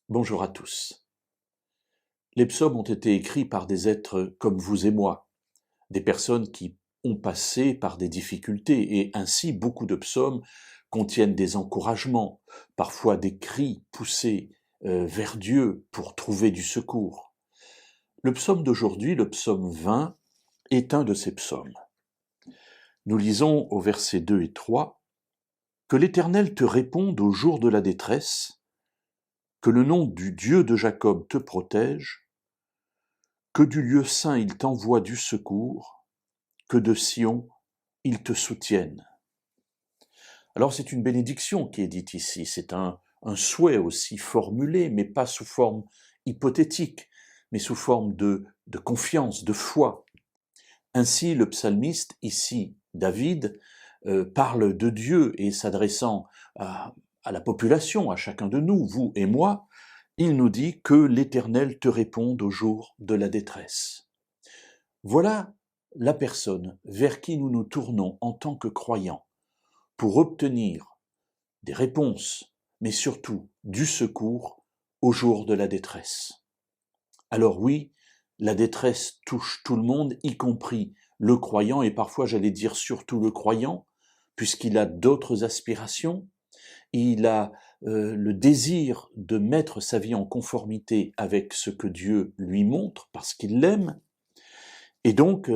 Bonjour à tous. Les psaumes ont été écrits par des êtres comme vous et moi, des personnes qui ont passé par des difficultés, et ainsi beaucoup de psaumes contiennent des encouragements, parfois des cris poussés vers Dieu pour trouver du secours. Le psaume d'aujourd'hui, le psaume 20, est un de ces psaumes. Nous lisons au verset 2 et 3 « Que l'Éternel te réponde au jour de la détresse, que le nom du Dieu de Jacob te protège, que du lieu saint il t'envoie du secours, que de Sion il te soutienne. » Alors c'est une bénédiction qui est dite ici, c'est un souhait aussi formulé, mais pas sous forme hypothétique, mais sous forme de confiance, de foi. Ainsi le psalmiste, ici David, parle de Dieu et s'adressant à la population, à chacun de nous, vous et moi, il nous dit que l'Éternel te réponde au jour de la détresse. Voilà la personne vers qui nous nous tournons en tant que croyants pour obtenir des réponses, mais surtout du secours au jour de la détresse. Alors oui, la détresse touche tout le monde, y compris le croyant, et parfois j'allais dire surtout le croyant, puisqu'il a d'autres aspirations, il a le désir de mettre sa vie en conformité avec ce que Dieu lui montre, parce qu'il l'aime, et donc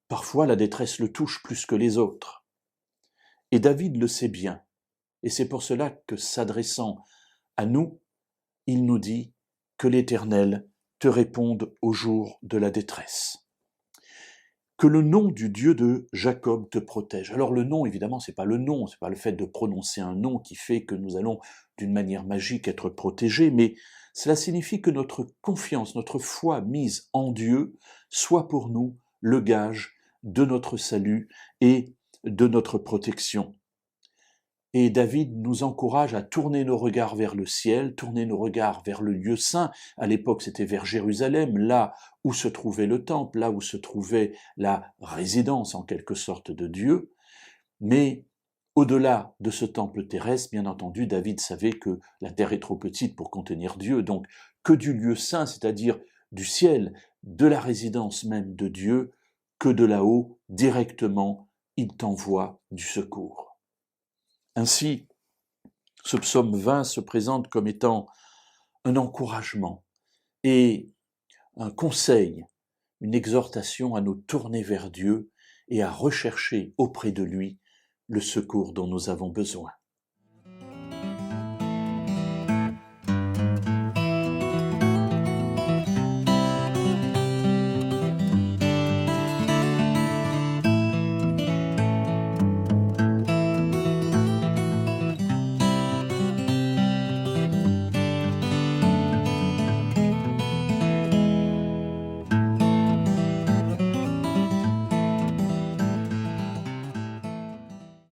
parfois la détresse le touche plus que les autres. Et David le sait bien, et c'est pour cela que s'adressant à nous, il nous dit que l'Éternel te réponde au jour de la détresse. Que le nom du Dieu de Jacob te protège. Alors le nom, évidemment, c'est pas le nom, c'est pas le fait de prononcer un nom qui fait que nous allons d'une manière magique être protégés, mais cela signifie que notre confiance, notre foi mise en Dieu soit pour nous le gage de notre salut et de notre protection. Et David nous encourage à tourner nos regards vers le ciel, tourner nos regards vers le lieu saint. À l'époque, c'était vers Jérusalem, là où se trouvait le temple, là où se trouvait la résidence en quelque sorte de Dieu. Mais au-delà de ce temple terrestre, bien entendu, David savait que la terre est trop petite pour contenir Dieu, donc que du lieu saint, c'est-à-dire du ciel, de la résidence même de Dieu, que de là-haut, directement, il t'envoie du secours. Ainsi, ce psaume 20 se présente comme étant un encouragement et un conseil, une exhortation à nous tourner vers Dieu et à rechercher auprès de lui le secours dont nous avons besoin.